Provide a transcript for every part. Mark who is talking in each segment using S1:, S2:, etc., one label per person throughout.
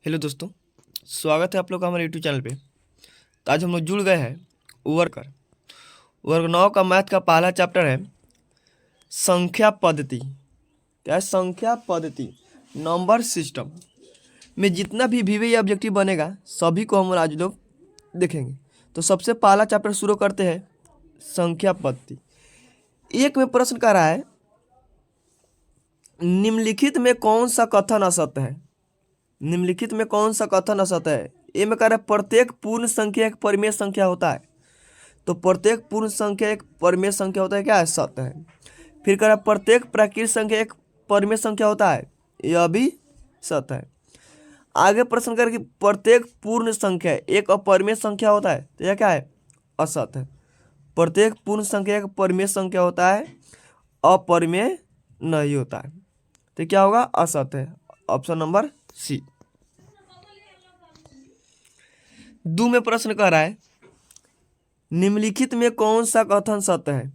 S1: Hello दोस्तों, स्वागत है आप लोग का हमारे यूट्यूब चैनल पे। तो आज हम लोग जुड़ गए हैं वर्ग 9 का मैथ का पहला चैप्टर है संख्या पद्धति। क्या है? संख्या पद्धति, नंबर सिस्टम में जितना भी वीवीए ऑब्जेक्टिव बनेगा सभी को हम आज लोग देखेंगे। तो सबसे पहला चैप्टर शुरू करते हैं संख्या पद्धति। एक में प्रश्न कर रहा है निम्नलिखित में कौन सा कथन असत्य है। निम्नलिखित में कौन सा कथन असत्य है? ए में कह रहा है प्रत्येक पूर्ण संख्या एक परिमेय संख्या होता है। तो प्रत्येक पूर्ण संख्या एक परिमेय संख्या होता है, क्या है? सत्य है। फिर कह रहा है प्रत्येक प्राकृतिक संख्या एक परिमेय संख्या होता है, यह भी सत्य है। आगे प्रश्न कर कि प्रत्येक पूर्ण संख्या एक अपरिमेय संख्या होता है, तो यह क्या है? असत्य है। प्रत्येक पूर्ण संख्या एक परिमेय संख्या होता है, अपरिमेय नहीं होता है। तो क्या होगा? असत्य है। Option number C. दो में प्रश्न कर रहा है निम्नलिखित में कौन सा कथन सत्य है।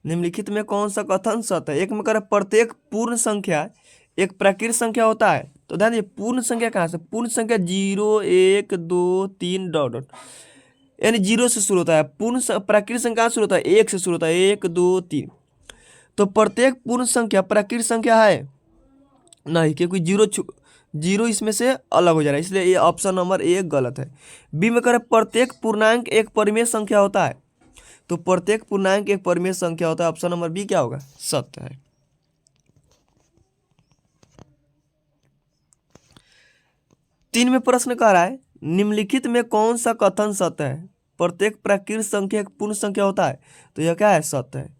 S1: निम्नलिखित में कौन सा कथन सत्य है? एक में कह रहा है प्रत्येक पूर्ण संख्या एक प्राकृतिक संख्या होता है। तो ध्यान दीजिए, पूर्ण संख्या कहाँ से? पूर्ण संख्या 0 1 2 3 डॉट डॉट, यानी 0 से शुरू होता है। प्राकृतिक संख्या कहाँ शुरू होता है? 1 से शुरू होता है, 1 2 3। तो प्रत्येक पूर्ण संख्या प्राकृतिक संख्या है नहीं, क्योंकि जीरो इसमें से अलग हो जा रहा है, इसलिए ये ऑप्शन नंबर ए गलत है। बी में करें प्रत्येक पूर्णांक एक परिमेय संख्या होता है। तो प्रत्येक पूर्णांक एक परिमेय संख्या होता है, ऑप्शन नंबर बी क्या होगा? सत्य है। तीन में प्रश्न कह रहा है निम्नलिखित में कौन सा कथन सत्य है? प्रत्येक प्राकृतिक संख्या एक पूर्ण संख्या होता है, तो यह क्या है? सत्य है।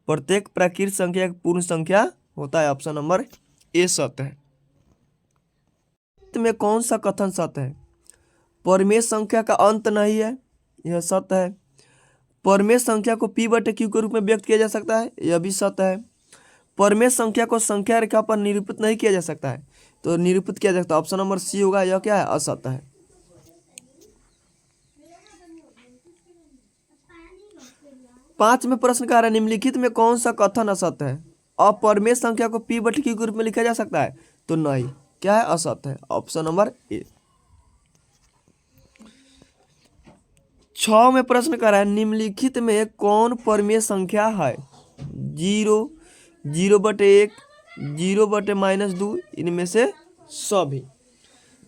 S1: प्रत्येक प्राकृतिक संख्या एक पूर्ण संख्या होता है, ऑप्शन नंबर ए सत्य है। में कौन सा कथन सत्य है? परिमेय संख्या का अंत नहीं है, यह सत्य है। परिमेय संख्या को p/q के रूप में व्यक्त किया जा सकता है, यह भी सत्य है। परिमेय संख्या को संख्या रेखा पर निरूपित नहीं किया जा सकता है, तो निरूपित किया जा सकता है, ऑप्शन नंबर सी होगा। यह क्या है? असत्य है। पांच में प्रश्न कह रहा है निम्नलिखित में कौन सा कथन असत्य है? अपरिमेय संख्या को p/q के रूप में लिखा जा सकता है, तो नहीं, क्या है? असत्य है, ऑप्शन नंबर ए। 6 में प्रश्न कर रहा है निम्नलिखित में कौन परिमेय संख्या है? 0 0/1 0/-2, इनमें से सभी।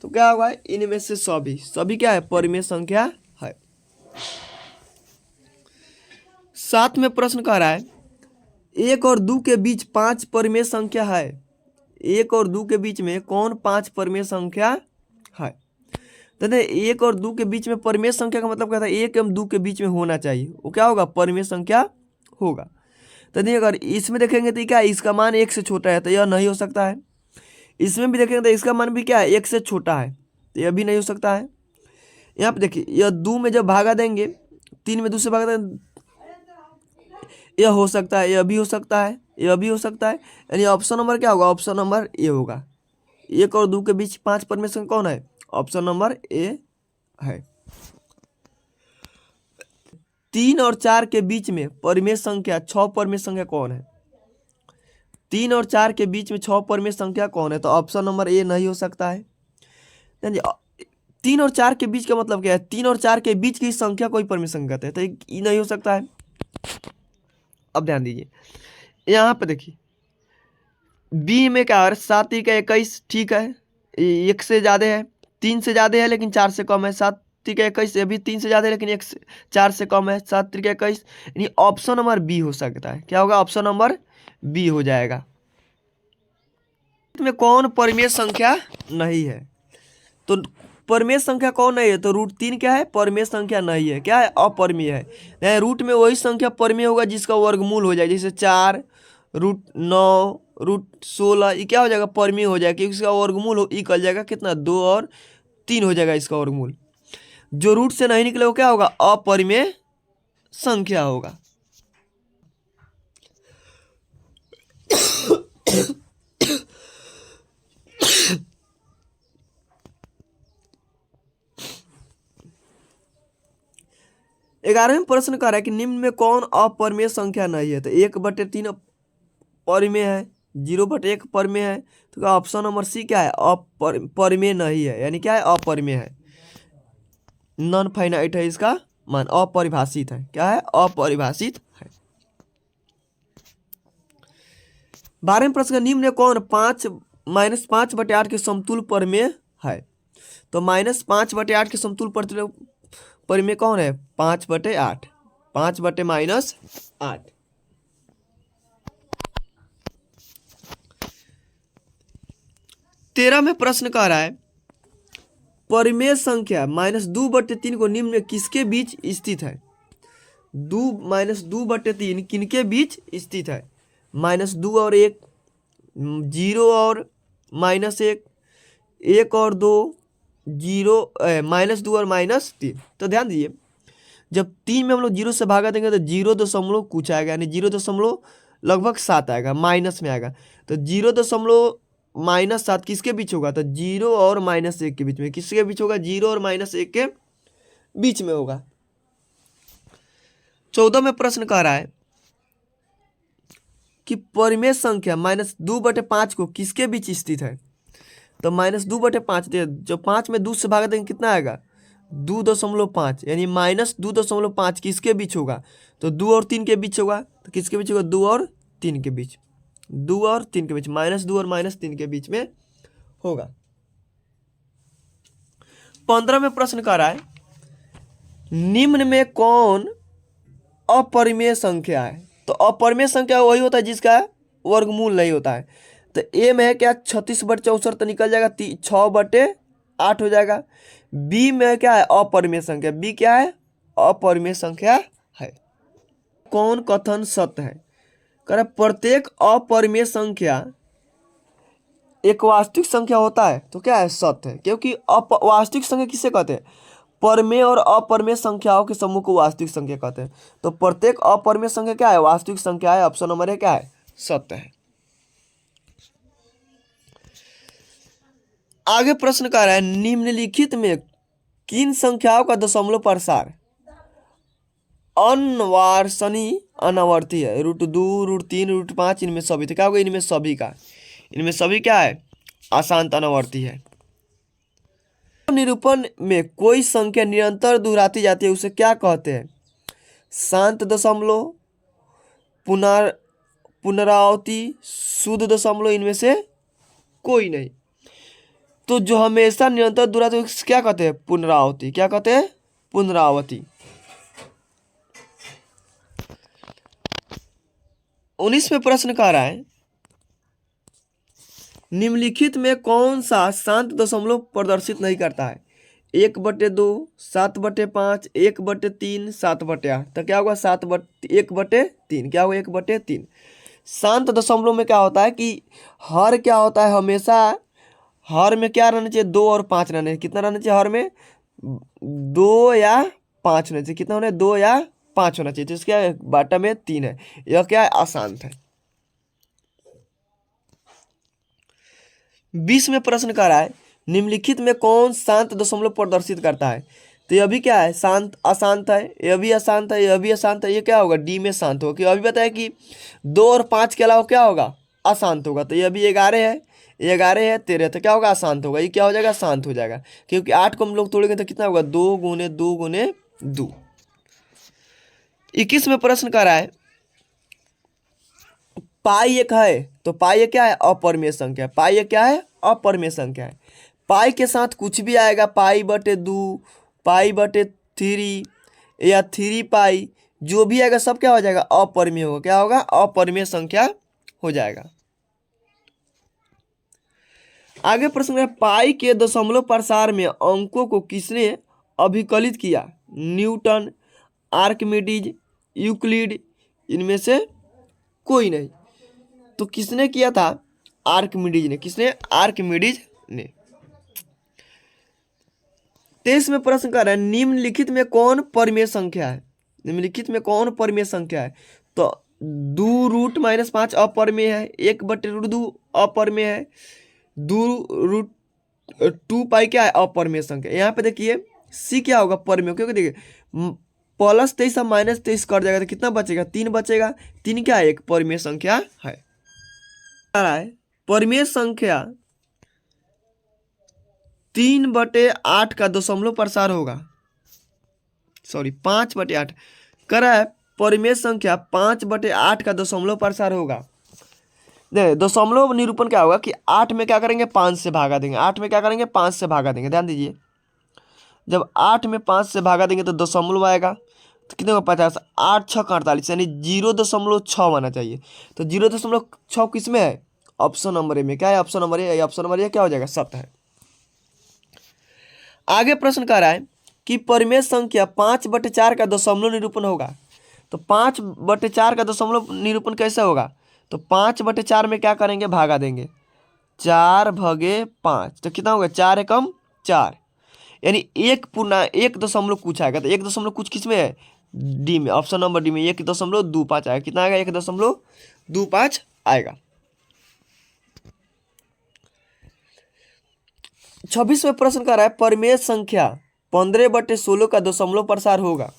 S1: तो क्या होगा? इनमें से सभी क्या है? परिमेय संख्या है। 7 में प्रश्न कर रहा है 1 और 2 के बीच 5 परिमेय संख्या है। 1 और 2 के बीच में कौन 5 परिमेय संख्या है? तो 1 और 2 के बीच में परिमेय संख्या का मतलब क्या था? 1 एवं 2 के बीच में होना चाहिए, वो क्या होगा? परिमेय संख्या होगा। तो नहीं, अगर इसमें देखेंगे तो क्या इसका मान 1 से छोटा है, तो यह नहीं हो सकता है। इसमें भी देखेंगे तो इसका मान भी क्या है? 1 से छोटा है, तो यह भी नहीं हो सकता है। यहाँ पे देखिए, यह 2 में जब भागा देंगे, 3 में 2 से भागा देंगे, यह हो सकता है, यह भी हो सकता है, यह भी हो सकता है। यानी ऑप्शन नंबर क्या होगा? ऑप्शन नंबर ए होगा। 1 और 2 के बीच 5 परिमेय संख्या कौन है? ऑप्शन नंबर ए है। 3 और 4 के बीच में परिमेय संख्या 6 परिमेय संख्या कौन है? 3 और 4 के बीच में 6 परिमेय संख्या कौन है? तो ऑप्शन नंबर ए नहीं हो सकता है। 3 और 4 के बीच का मतलब क्या है? 3 और 4 के बीच की संख्या कोई परिमेय संख्या है, तो ये नहीं हो सकता है। अब ध्यान दीजिए, यहाँ पे देखिए बी में क्या है? 7 3 21, ठीक है, 1 से ज़्यादा है, 3 से ज़्यादा है लेकिन 4 से कम है। 7 3 21, ये भी 3 से ज़्यादा है लेकिन 4 से कम है। 7 3 21, यानी ऑप्शन नंबर बी हो सकता है। क्या होगा? ऑप्शन नंबर बी हो जाएगा। में कौन परिमेय संख्या नहीं है? तो परिमेय संख्या कौन नहीं है? तो √3 क्या है? परिमेय संख्या नहीं है, क्या है? अपरिमेय है। रूट में वही संख्या परिमेय होगा जिसका वर्गमूल हो जाए, जैसे 4 √9 √16, ये क्या हो जाएगा? परिमेय हो जाएगा, क्योंकि इसका वर्गमूल निकल जाएगा कितना? 2 और 3 हो जाएगा इसका वर्गमूल। जो रूट से नहीं निकले वो क्या होगा? अपरिमेय संख्या होगा। ग्यारहवें प्रश्न कह रहा है कि निम्न में कौन अपरिमेय संख्या नहीं है? तो 1/3 परिमेय है, 0/1 परमेय है, तो क्या ऑप्शन नंबर सी क्या है, अपरिमेय नहीं है, यानी क्या है, अपरिमेय है, नॉन फाइनाइट है, इसका मान अपरिभाषित है, क्या है, अपरिभाषित है। 12वें प्रश्न का निम्न कौन 5 - 5/8 के समतुल परमेय है, तो -5/8 के समतुल परमेय कौन है, 5/8, 5/-8। 13 में प्रश्न कह रहा है परिमेय संख्या -2/3 को निम्न में किसके बीच स्थित है, 2 - 2/3 किनके बीच स्थित है, -2 और 1, 0 और -1, 1 और 2, 0 -2 और -3। तो ध्यान दीजिए, जब 3 में हम लोग 0 से भागा देंगे तो 0 कुछ आएगा, यानी 0.7 आएगा, माइनस में आएगा। तो 0.-7 किसके बीच होगा, तो 0 और -1 के बीच में। किसके बीच होगा, 0 और -1 के बीच में होगा। 14 में प्रश्न कह रहा है कि परिमेय संख्या -2/5 को किसके बीच स्थित है, तो -2/5, जब 5 में 2 से भागा देंगे कितना आएगा, 2.5, यानी -2.5 किसके बीच होगा, तो 2 और 3 के बीच होगा। तो किसके बीच होगा, 2 और 3 के बीच, 2 और 3 के बीच, -2 और -3 के बीच में होगा। 15 में प्रश्न कर रहा है निम्न में कौन अपरिमेय संख्या है, तो अपरिमेय संख्या वही होता है जिसका वर्गमूल नहीं होता है। तो ए में है क्या, 36/64 तो निकल जाएगा, 6/8 हो जाएगा। बी में है क्या है, अपरिमेय संख्या, बी क्या है, अपरिमेय संख्या है। कौन कथन सत्य है, कह रहा प्रत्येक अपरिमेय संख्या एक वास्तविक संख्या होता है, तो क्या है, सत्य है, क्योंकि वास्तविक संख्या किसे कहते हैं, परमेय और अपरमेय संख्याओं के समूह को वास्तविक संख्या कहते हैं। तो प्रत्येक अपरमेय संख्या क्या है, वास्तविक संख्या है, ऑप्शन नंबर है क्या है, सत्य है। आगे प्रश्न कर रहा है निम्नलिखित में किन संख्याओं का दशमलव प्रसार अनवारसनी अनावर्ती है, √2, √3, √5, इनमें सभी। तो क्या होगा, इनमें सभी क्या है, अशांत अनावर्ती है। निरूपण में कोई संख्या निरंतर दोहराती जाती है उसे क्या कहते हैं, शांत दशमलव, पुनरावृत्ति, शुद्ध दशमलव, इनमें से कोई नहीं। तो जो हमेशा निरंतर दोहराती है उसे क्या कहते हैं, पुनरावृत्ति, क्या कहते हैं, पुनरावृत्ति। 19 में प्रश्न कह रहा है निम्नलिखित में कौन सा शांत दशमलव प्रदर्शित नहीं करता है, 1/2, 7/5, 1/3, 7/8। तो क्या होगा, 1/3, क्या होगा, 1/3। शांत दशमलव में क्या होता है कि हर क्या होता है, हमेशा हर में क्या रहना चाहिए, 2 और 5 रहना चाहिए। कितना रहना चाहिए हर में, 2 या 5 होना चाहिए। कितना होना है, 2 या 5 होना चाहिए। तो इसका बाटा में 3 है, यह क्या है, अशांत है। 20 में प्रश्न कर रहा है निम्नलिखित में कौन शांत दशमलव प्रदर्शित करता है, तो यह भी क्या है, शांत अशांत है, यह भी अशांत है, यह भी अशांत है। ये क्या होगा, डी में शांत होगा, क्योंकि अभी बताया कि 2 और 5 के अलावा क्या होगा, अशांत होगा। तो यह भी 11 है, 11 है, 13, तो क्या होगा, अशांत होगा। ये क्या हो जाएगा, शांत हो जाएगा, क्योंकि 8 को हम लोग तोड़ेंगे तो कितना होगा, 2 × 2 × 2। 21 में प्रश्न कर रहा है पाई एक है, तो पाई एक क्या है, अपरिमेय संख्या। पाई एक क्या है, अपरिमेय संख्या है। पाई के साथ कुछ भी आएगा, π/2, π/3 या 3π, जो भी आएगा सब क्या हो जाएगा, अपरिमेय होगा। क्या होगा, अपरिमेय संख्या हो जाएगा। आगे प्रश्न है पाई के दशमलव प्रसार में अंकों को किसने अभिकलित किया, न्यूटन, आर्किमिडीज, यूक्लिड, इनमें से कोई नहीं। तो किसने किया था, आर्किमिडीज ने। किसने, आर्किमिडीज ने। 23 में प्रश्न कर रहा है निम्नलिखित में कौन परिमेय संख्या है, निम्नलिखित में कौन परिमेय संख्या है, तो 2√-5 अपरिमेय है, 1/√2 अपरिमेय है, 2√2π क्या है, अपरिमेय संख्या। यहाँ पे देखिए सी क्या होगा, परिमेय, क्योंकि देखिए +23 और -23 कट जाएगा तो कितना बचेगा, 3 बचेगा। 3 क्या है, एक परिमेय संख्या है। आ रहा है परिमेय संख्या 3/8 का दशमलव प्रसार होगा। सॉरी 5/8 कर रहा है परिमेय संख्या 5/8 का दशमलव प्रसार होगा। देखिए दशमलव निरूपण क्या होगा कि 8 में क्या करेंगे 5 से भागा देंगे, 8 में क्या करेंगे 5 से भागा देंगे। ध्यान दीजिए जब 8 में 5 से भागा देंगे तो दशमलव आएगा, तो कितने होगा 50, 8 6 48 यानी 0.6 आना चाहिए। तो 0.6 किस में है, ऑप्शन नंबर ए में। क्या है option number A, option number A क्या हो जाएगा 7 है। आगे प्रश्न कह रहा है कि परिमेय संख्या 5/4 का दशमलव निरूपण होगा। तो 5/4 का दशमलव निरूपण कैसे होगा, तो 5/4 में क्या करेंगे भागा देंगे, 4/5 तो कितना होगा 4 एकम 4 यानी 1 कुछ आएगा। तो 1 कुछ किस में है, डी में, ऑप्शन नंबर डी में 1.25 आएगा। कितना आएगा 1.25 आएगा। 26वें प्रश्न कर रहा है परिमेय संख्या 15/16 का दशमलव प्रसार होगा।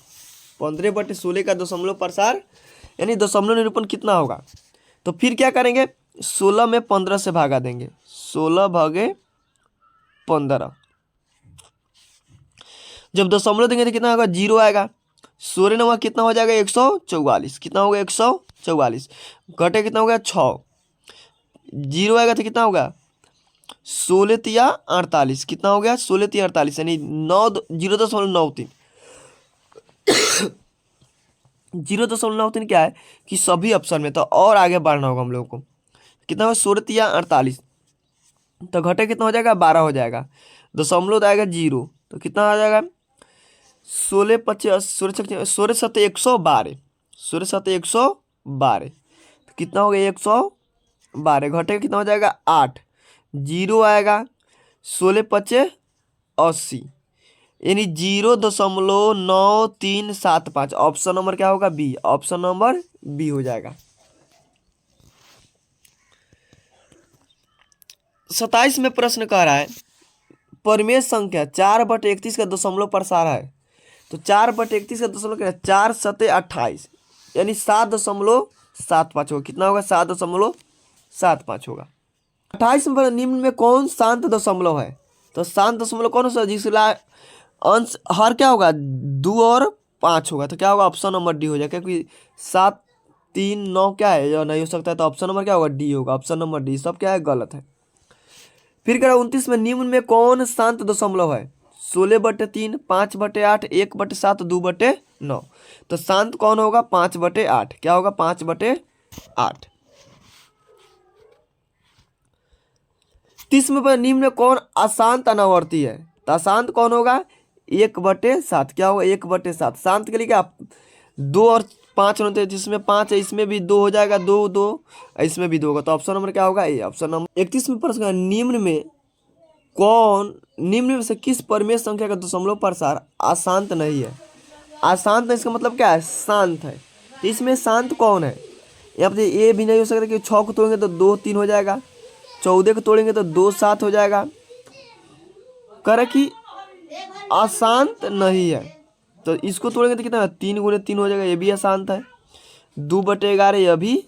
S1: 15/16 का दशमलव प्रसार यानी दशमलव निरूपण कितना होगा। तो फिर क्या करेंगे 16 में 15 से भागा देंगे, 16/15 जब दशमलव देंगे तो कितना होगा 0 आएगा। 16 9 कितना हो जाएगा 144, कितना होगा 144 घटे कितना होगा 6, 0 आएगा तो कितना होगा 16 तिया 48, कितना हो गया 16 तिया 48 यानी 0.93 0.93 क्या है कि सभी ऑप्शन में, तो और आगे बढ़ना होगा हम लोगों को। कितना होगा 16 तिया 48 तो घटे कितना हो जाएगा 12 हो जाएगा, दशमलव आएगा 0 तो कितना आ जाएगा 16 25 16 7 112, 16 7 112 तो कितना हो गया 112 घटे कितना हो जाएगा 8, 0 आएगा, 16 25 80 यानी 0.9375। ऑप्शन नंबर क्या होगा बी, ऑप्शन नंबर बी हो जाएगा। 27 में प्रश्न कह रहा है परिमेय संख्या 4/31 का दशमलव प्रसार है। तो 4/31 का दशमलव क्या है 4 7 28 यानी 7.75 होगा। कितना होगा 7.75 होगा। 28 में निम्न में कौन शांत दशमलव है। तो शांत दशमलव कौन सा जिसका अंश हर क्या होगा 2 और 5 होगा। तो क्या होगा ऑप्शन नंबर डी हो जाएगा, क्योंकि 7 3 9 क्या है या नहीं हो सकता है, तो ऑप्शन नंबर क्या होगा डी होगा। ऑप्शन नंबर डी सब क्या है गलत है। फिर कह रहा 29 में निम्न में कौन शांत दशमलव है 16/3 5/8 1/7 2/9। तो शांत कौन होगा 5/8, क्या होगा 5/8। 30 में निम्न में कौन अशांत अनावर्ती है। तो अशांत कौन होगा 1/7, क्या होगा 1/7। शांत के लिए क्या 2 और 5 होते हैं, जिसमें 5 है इसमें भी 2 हो जाएगा, 2 2 इसमें भी 2 होगा। तो ऑप्शन नंबर क्या होगा ए, ऑप्शन नंबर। 31 में प्रश्न निम्न में से किस परिमेय संख्या का दशमलव प्रसार अशांत नहीं है। अशांत नहीं इसका मतलब क्या है शांत है। तो इसमें शांत कौन है, यहाँ पे ए भी नहीं हो सकता कि 6 को तोड़ेंगे तो 2 3 हो जाएगा, 14 को तोड़ेंगे तो 2 7 हो जाएगा। करे कि अशांत नहीं है, तो इसको तोड़ेंगे तो कितना 3 गुणे 3 हो जाएगा, ये भी अशांत है। 2/11 यह भी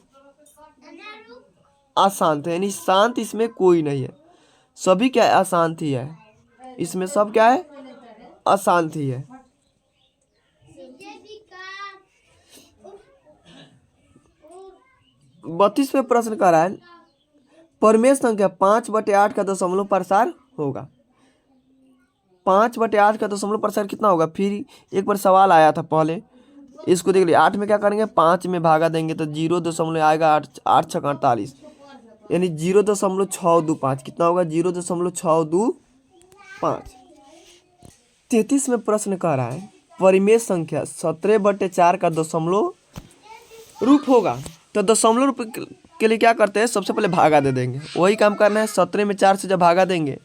S1: अशांत है, यानी शांत इसमें कोई नहीं है, सभी क्या है अशांत ही है। इसमें सब क्या है अशांत ही है। 32 में प्रश्न कर रहा है परिमेय संख्या 5/8 का दशमलव प्रसार होगा। 5/8 का दशमलव प्रसार कितना होगा। फिर एक बार सवाल आया था पहले, इसको देख लीजिए। 8 में क्या करेंगे 5 में भागा देंगे तो 0 आएगा 8 6 48 यानी 0.625, कितना होगा 0.625। 33 में प्रश्न कह रहा है परिमेय संख्या 17/4 का दशमलव रूप होगा। तो दशमलव रूप के लिए क्या करते हैं सबसे पहले भागा दे देंगे, वही काम करना है। 17 में 4 से जब भागा देंगे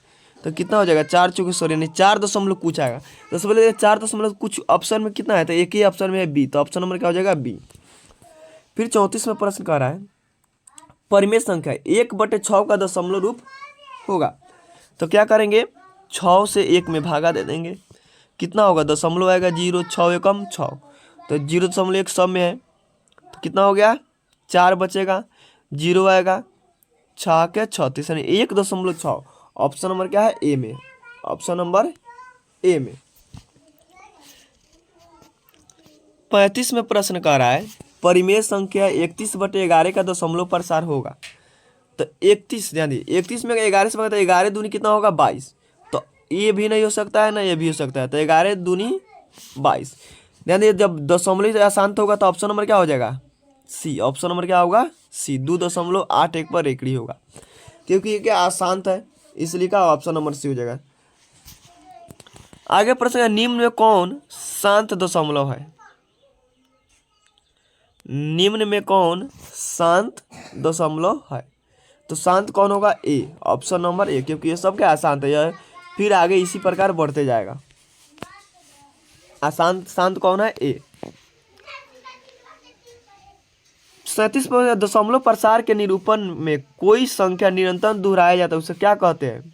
S1: तो कितना हो जाएगा 4 चौके 16 यानी 4 कुछ आएगा। तो सबसे पहले 4 कुछ ऑप्शन में कितना है, तो एक ही ऑप्शन में है बी, तो ऑप्शन नंबर क्या हो जाएगा बी। फिर 34 में प्रश्न कह रहा है परिमेय संख्या 1/6 का दशमलव रूप होगा। तो क्या करेंगे 6 से 1 में भागा दे देंगे, कितना होगा दशमलव आएगा 0 6 एकम 6 तो 0.1 सब में है, तो कितना हो गया 4 बचेगा, 0 आएगा, 6 के 36 यानी 1.6। ऑप्शन नंबर क्या है? ए में। ऑप्शन नंबर ए में। 35 में प्रश्न कर रहा है परिमेय संख्या 31/11 का दशमलव प्रसार होगा। तो 31 ध्यान दिए, 31 में 11 से भागा तो 11 दूनी कितना होगा? 22। तो ये भी नहीं हो सकता है ना ये भी हो सकता है, तो 11 दूनी 22। ध्यान दिए जब दशमलव अशांत होगा तो ऑप्शन नंबर क्या हो जाएगा? सी। ऑप्शन नंबर क्या होगा? सी। 2.81 पर एकड़ी होगा, क्योंकि ये क्या अशांत है, इसलिए का ऑप्शन नंबर सी हो जाएगा। आगे प्रश्न है निम्न में कौन शांत दशमलव है? निम्न में कौन शांत दशमलव है? तो शांत कौन होगा? ए। ऑप्शन नंबर ए, क्योंकि ये सब क्या अशांत है, यह फिर आगे इसी प्रकार बढ़ते जाएगा। अशांत शांत कौन है? ए। 37 पर दशमलव प्रसार के निरूपण में कोई संख्या निरंतर दोहराया जाता है उसे क्या कहते हैं?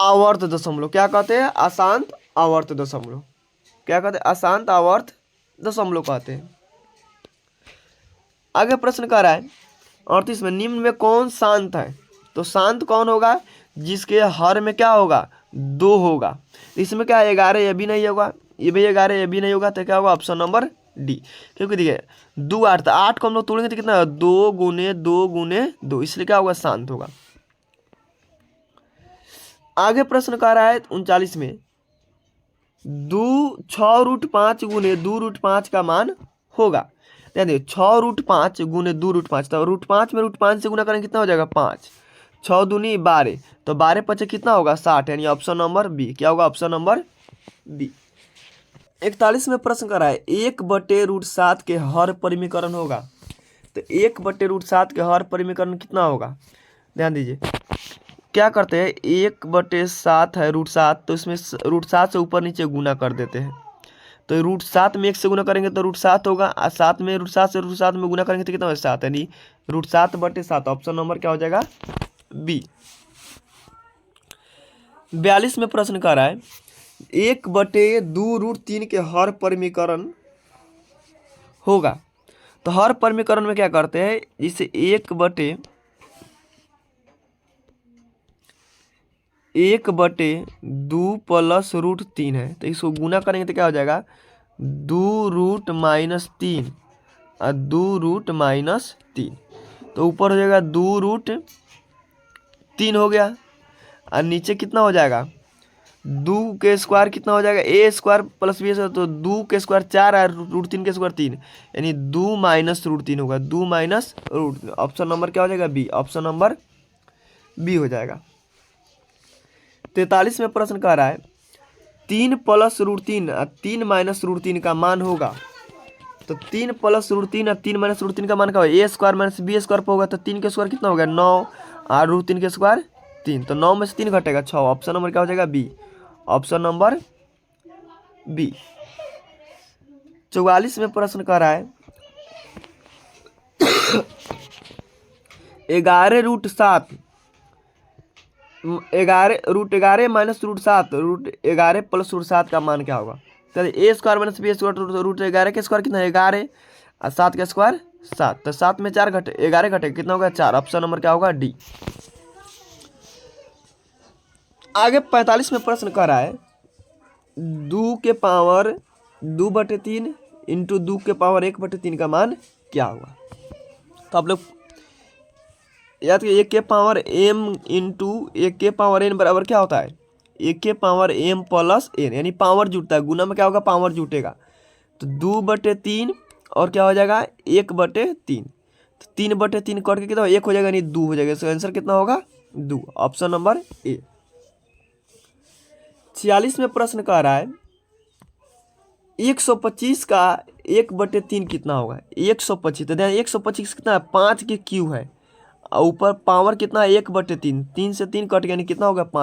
S1: आवर्त दशमलव। क्या कहते हैं? अशांत आवर्त दशमलव। क्या कहते हैं? अशांत आवर्त दशमलव कहते हैं। आगे प्रश्न कर रहा है 38 में निम्न में कौन शांत है? तो शांत कौन होगा? जिसके हर में क्या होगा? 2 होगा। इसमें क्या 11 ये भी नहीं होगा, ये भी 11 ये भी नहीं होगा, तो क्या होगा? Option number D. क्योंकि देखिए 2 8 था, 8 को हम लोग तोड़ेंगे तो कितना? 2 गुने 2 गुने 2, इसलिए क्या होगा? शांत होगा। आगे प्रश्न कर रहा है 39 में 6√5 गुने 2√5 का मान होगा। ध्यान देखिए 6√5 गुने 2√5, तो √5 में √5 से गुना करेंगे कितना हो जाएगा? 5। 6 दूनी 12, तो 12 पचे कितना होगा? 60, यानी ऑप्शन नंबर बी। क्या होगा? Option number B. 41 में प्रश्न कर रहा है 1/√7 के हर परिमीकरण होगा। तो 1/√7 के हर परिमीकरण कितना होगा? ध्यान दीजिए क्या करते हैं, 1/7 है √7, तो इसमें √7 से ऊपर नीचे गुना कर देते हैं। तो √7 में 1 से गुना करेंगे तो √7 होगा, और 7 में √7 से √7 में गुना करेंगे तो कितना होगा? 7, यानी √7/7। ऑप्शन नंबर क्या हो जाएगा? बी। 42 में प्रश्न कर रहा है 1/2√3 के हर परिमीकरण होगा। तो हर परिमीकरण में क्या करते हैं, इसे 1/2 प्लस √3 है, तो इसको गुना करेंगे तो क्या हो जाएगा? 2√-3 और 2√-3, तो ऊपर हो जाएगा 2√3 हो गया, और नीचे कितना हो जाएगा? 2 के स्क्वायर कितना हो जाएगा? a square plus b square, तो 2 के स्क्वायर 4 और √3 के स्क्वायर 3, यानी 2 माइनस √3 होगा। 2 माइनस √3, ऑप्शन नंबर क्या हो जाएगा? बी। ऑप्शन नंबर बी हो जाएगा। 43 में प्रश्न कह रहा है 3 प्लस √3 और 3 माइनस √3 का मान होगा। तो 3 प्लस √3 और 3 माइनस √3 का मान क्या होगा? a square minus b square पर होगा, तो 3 के स्क्वायर कितना हो गया? 9 और √3 के स्क्वायर 3, तो 9 में से 3 घटेगा 6। ऑप्शन नंबर क्या हो जाएगा? बी। Option number B. 44 में प्रश्न कर रहा है 11√7 11 माइनस √7 √11 प्लस √7 का मान क्या होगा? चलिए a square minus b square √11 के स्क्वायर कितना है? 11 और 7 के स्क्वायर 7, तो 7 में 4 घटे 11 घटे कितना होगा? 4। ऑप्शन नंबर क्या होगा? डी। आगे 45 में प्रश्न कर रहा है 2 के पावर 2/3 इंटू 2 के पावर 1/3 का मान क्या होगा? तो आप लोग याद करिए 1 के पावर m इंटू 1 के पावर n बराबर क्या होता है? 1 के पावर m प्लस n, यानी पावर जुटता है, गुना में क्या होगा? पावर जुटेगा, तो 2/3 और क्या हो जाएगा? 1/3, तो 3/3 कट के कितना 1 हो जाएगा, यानी 2 हो जाएगा। इसका आंसर कितना होगा? 2। Option number A. 46 में प्रश्न कह रहा है 125 का 1/3 कितना होगा? 125, तो ध्यान 125 कितना है? 5 के क्यू है, और ऊपर पावर कितना है? 1/3, 3 से 3 कट गया, यानी कितना होगा? 5।